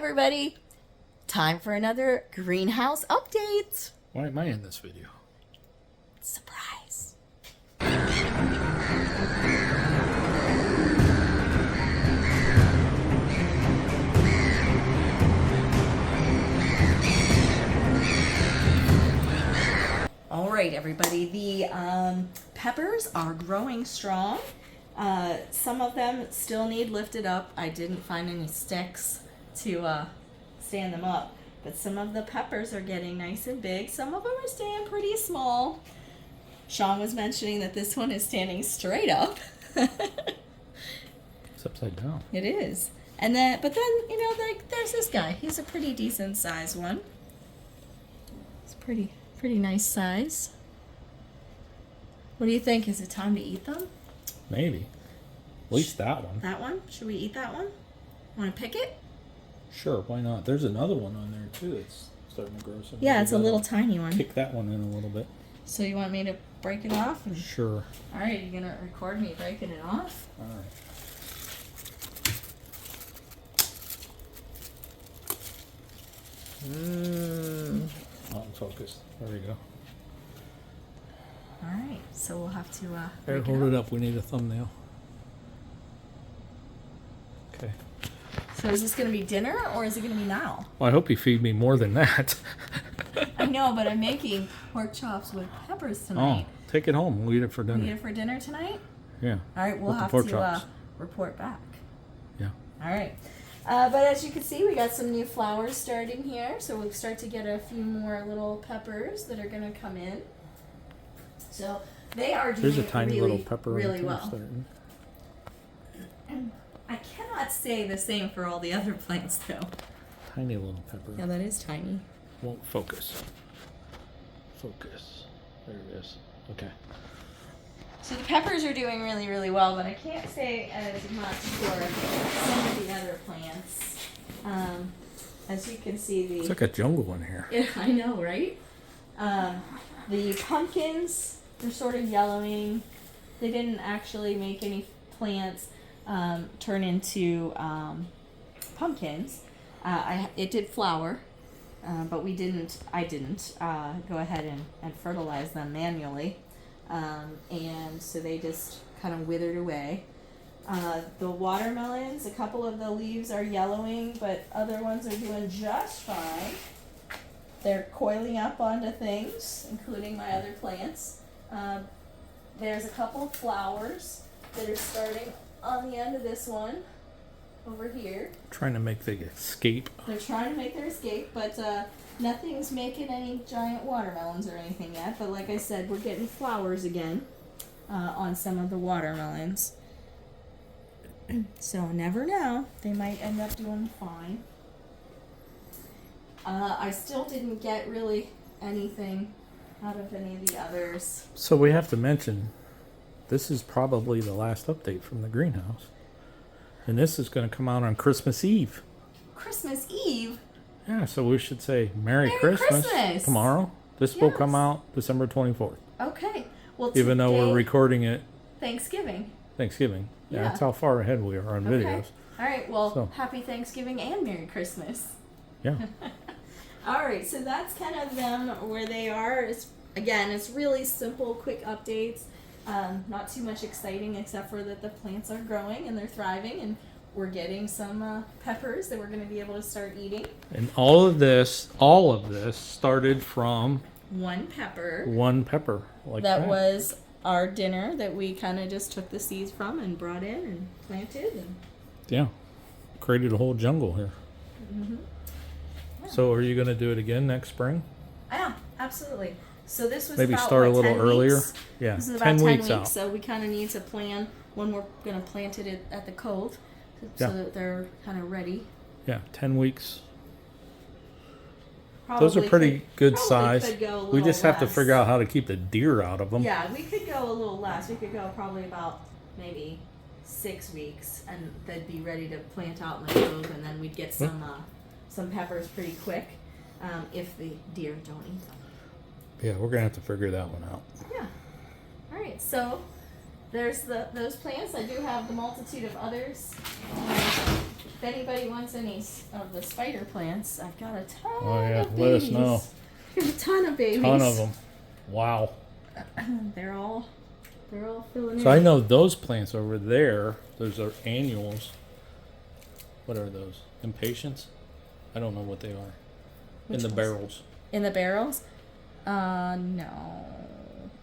everybody. Time for another greenhouse update. Why am I in this video? Surprise. All right, everybody. The peppers are growing strong. Some of them still need lifted up. I didn't find any sticks to stand them up, but some of the peppers are getting nice and big. Some of them are staying pretty small. Sean was mentioning that this one is standing straight up. It's upside down. It is. And then, but then, you know, like there's this guy. He's a pretty decent size one. It's pretty nice size. What do you think? Is it time to eat them? Maybe. At least that one. That one? Should we eat that one? Want to pick it? Sure, why not? There's another one on there too that's starting to grow some. Yeah, it's a little tiny one. Kick that one in a little bit. So you want me to break it off? Sure. All right, you gonna record me breaking it off? All right. Not in focus. There we go. All right, so we'll have to. Here, hold it up. We need a thumbnail. Okay. So is this gonna be dinner or is it gonna be now? Well, I hope you feed me more than that. I know, but I'm making pork chops with peppers tonight. Oh, take it home. We'll eat it for dinner. We eat it for dinner tonight? Yeah. All right, we'll With the have pork to chops. report back. Yeah. All right. But as you can see, we got some new flowers starting here. So we'll start to get a few more little peppers that are going to come in. So they are doing There's a tiny really, little pepper really right there well. starting. I cannot say the same for all the other plants, though. Tiny little pepper. Yeah, that is tiny. Won't focus. Focus. There it is. Okay. So the peppers are doing really, really well, but I can't say as much for some of the other plants. As you can see, It's like a jungle in here. Yeah, I know, right? The pumpkins, they're sort of yellowing. They didn't actually make any plants turn into pumpkins. It did flower, but I didn't go ahead and fertilize them manually. And so they just kind of withered away. The watermelons, a couple of the leaves are yellowing, but other ones are doing just fine. They're coiling up onto things, including my other plants. There's a couple of flowers that are starting on the end of this one over here. Trying to make the escape. They're trying to make their escape, but nothing's making any giant watermelons or anything yet. But like I said, we're getting flowers again on some of the watermelons. So never know. They might end up doing fine. I still didn't get really anything out of any of the others. So we have to mention, this is probably the last update from the greenhouse. And this is going to come out on Christmas Eve. Christmas Eve? Yeah, so we should say Merry Christmas tomorrow. This will come Yes. out December 24th. Okay. Well, Even though we're today- recording it Thanksgiving. Thanksgiving. Yeah, Yeah. that's how far ahead we are on Okay. videos. All right. Well, So. happy Thanksgiving and Merry Christmas. Yeah. All right, so that's kind of them where they are. It's really simple, quick updates. Not too much exciting except for that the plants are growing and they're thriving, and we're getting some peppers that we're going to be able to start eating. And all of this started from One pepper. one pepper. Like that. That was our dinner that we kind of just took the seeds from and brought in and planted. And Yeah. Created a whole jungle here. Mm-hmm. So are you going to do it again next spring? Yeah, absolutely. So this was Maybe about, start a what, little 10 earlier? weeks? Yeah, This is about 10 10 weeks weeks, out. so we kind of need to plan when we're going to plant it at the cove so Yeah. that they're kind of ready. Yeah, 10 weeks. Probably Those are pretty good probably size. could go a We little just have to less. figure out how to keep the deer out of them. Yeah, we could go a little less. We could go probably about maybe 6 weeks, and they'd be ready to plant out in the cove, and then we'd get some peppers pretty quick if the deer don't eat them. Yeah, we're going to have to figure that one out. Yeah. All right, so there's those plants. I do have the multitude of others if anybody wants any of the spider plants, I've got a ton Oh yeah, of let babies. us know. A ton of babies. Ton of them. Wow. They're all filling in. So I know those plants over there, those are annuals. What are those? Impatiens? I don't know what they are. Which in the ones? barrels. In the barrels? No. I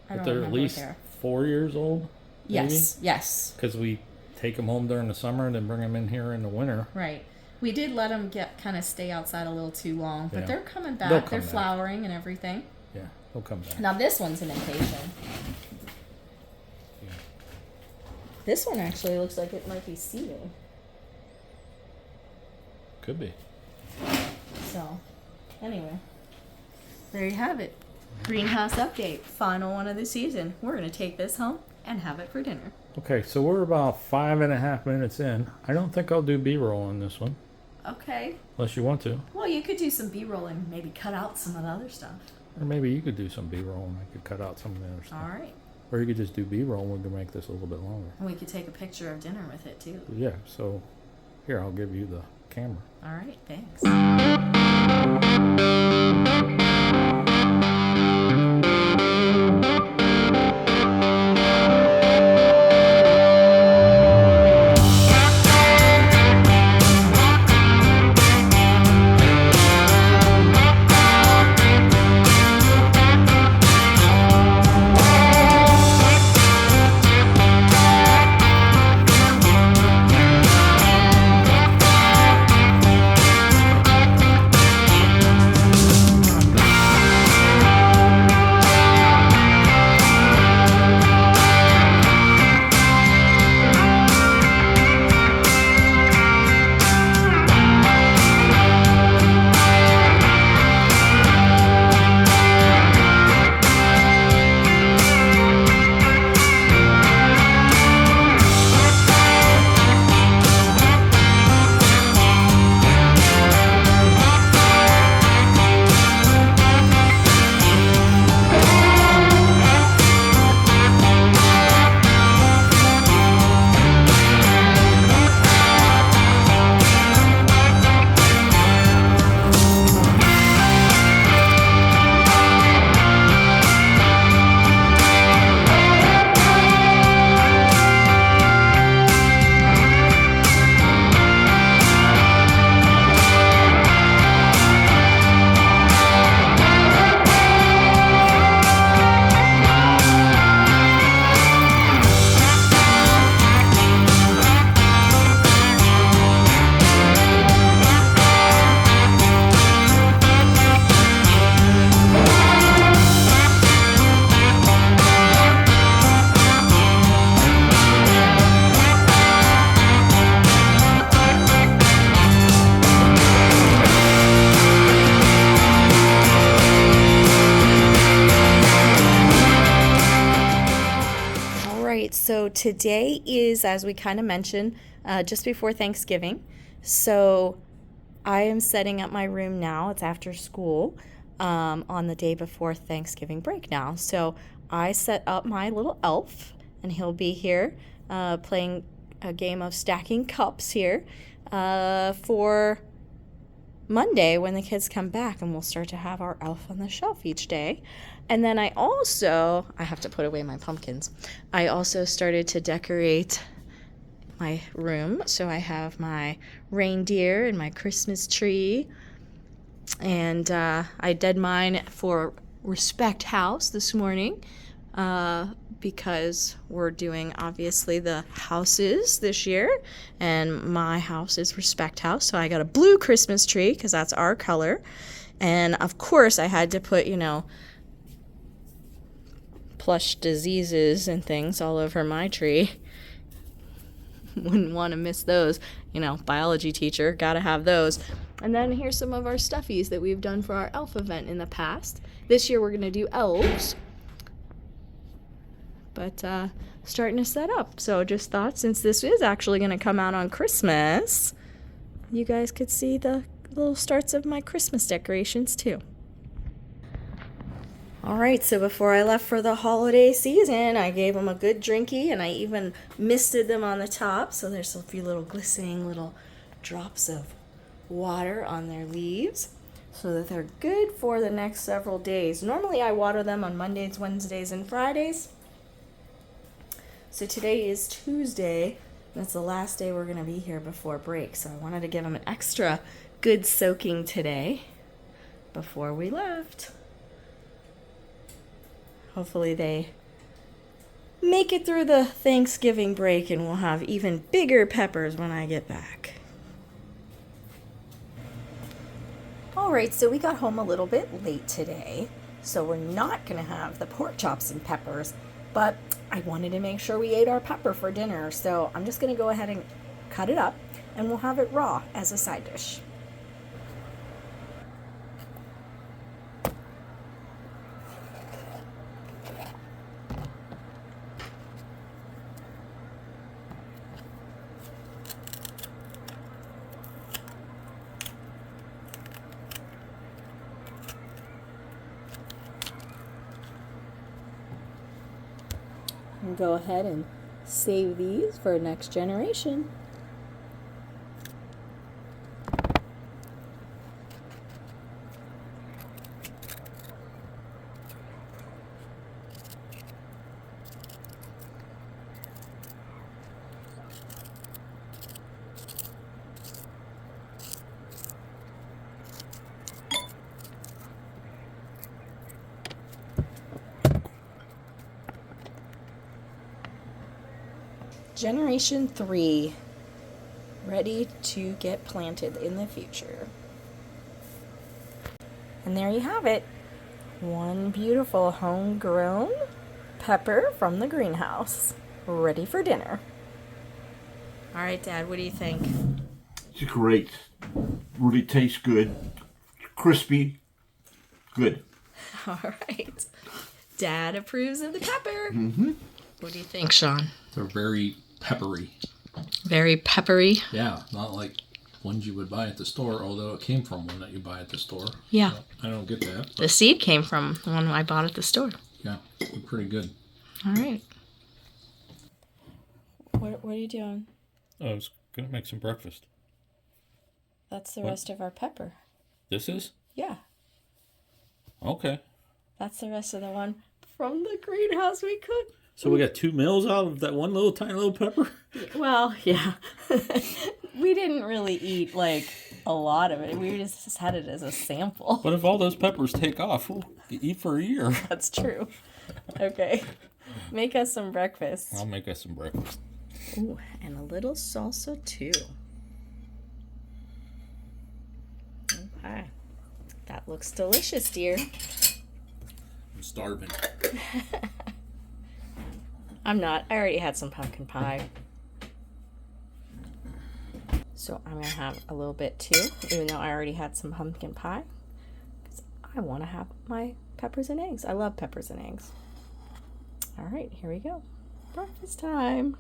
But don't they're remember at what least they are. 4 years old? Yes, yes. Because we take them home during the summer and then bring them in here in the winter. Right. We did let them kind of stay outside a little too long, but Yeah. they're coming back. They'll come They're back. flowering and everything. Yeah, they'll come back. Now this one's an impatient. Yeah. This one actually looks like it might be seeding. Could be. So, anyway, there you have it. Greenhouse update. Final one of the season. We're going to take this home and have it for dinner. Okay, so we're about 5.5 minutes in. I don't think I'll do B-roll on this one. Okay. Unless you want to. Well, you could do some B-roll and maybe cut out some of the other stuff. Or maybe you could do some B-roll and I could cut out some of the other stuff. All right. Or you could just do B-roll and we can make this a little bit longer. And we could take a picture of dinner with it, too. Yeah, so here, I'll give you the camera. All right, thanks. So today is, as we kind of mentioned, just before Thanksgiving. So I am setting up my room now. It's after school on the day before Thanksgiving break now. So I set up my little elf, and he'll be here playing a game of stacking cups here for Monday when the kids come back, and we'll start to have our elf on the shelf each day. And then I have to put away my pumpkins. I also started to decorate my room. So I have my reindeer and my Christmas tree. And I did mine for Respect House this morning because we're doing, obviously, the houses this year. And my house is Respect House. So I got a blue Christmas tree because that's our color. And, of course, I had to put, plush diseases and things all over my tree. Wouldn't want to miss those. Biology teacher, gotta have those. And then here's some of our stuffies that we've done for our elf event in the past. This year we're going to do elves. But starting to set up. So just thought, since this is actually going to come out on Christmas, you guys could see the little starts of my Christmas decorations too. All right, so before I left for the holiday season, I gave them a good drinky, and I even misted them on the top. So there's a few little glistening little drops of water on their leaves so that they're good for the next several days. Normally I water them on Mondays, Wednesdays, and Fridays. So today is Tuesday, and it's the last day we're going to be here before break. So I wanted to give them an extra good soaking today before we left. Hopefully they make it through the Thanksgiving break and we'll have even bigger peppers when I get back. Alright, so we got home a little bit late today, so we're not going to have the pork chops and peppers, but I wanted to make sure we ate our pepper for dinner, so I'm just going to go ahead and cut it up and we'll have it raw as a side dish. And go ahead and save these for next generation. Generation 3, ready to get planted in the future. And there you have it. One beautiful homegrown pepper from the greenhouse, ready for dinner. All right, Dad, what do you think? It's great. Really tastes good. Crispy. Good. All right. Dad approves of the pepper. Mm-hmm. What do you think, Sean? They're very peppery. Very peppery. Yeah, not like ones you would buy at the store, although it came from one that you buy at the store. Yeah. So I don't get that. The seed came from the one I bought at the store. Yeah, they're pretty good. All right. What are you doing? I was going to make some breakfast. That's the rest of our pepper. This is? Yeah. Okay. That's the rest of the one from the greenhouse we cooked. So we got 2 meals out of that one little tiny little pepper? Well, yeah. We didn't really eat, like, a lot of it. We just had it as a sample. But if all those peppers take off, we'll eat for a year. That's true. Okay. Make us some breakfast. I'll make us some breakfast. Ooh, and a little salsa, too. Okay. That looks delicious, dear. I'm starving. I'm not. I already had some pumpkin pie. So I'm going to have a little bit too, even though I already had some pumpkin pie. Because I want to have my peppers and eggs. I love peppers and eggs. All right, here we go. Breakfast time.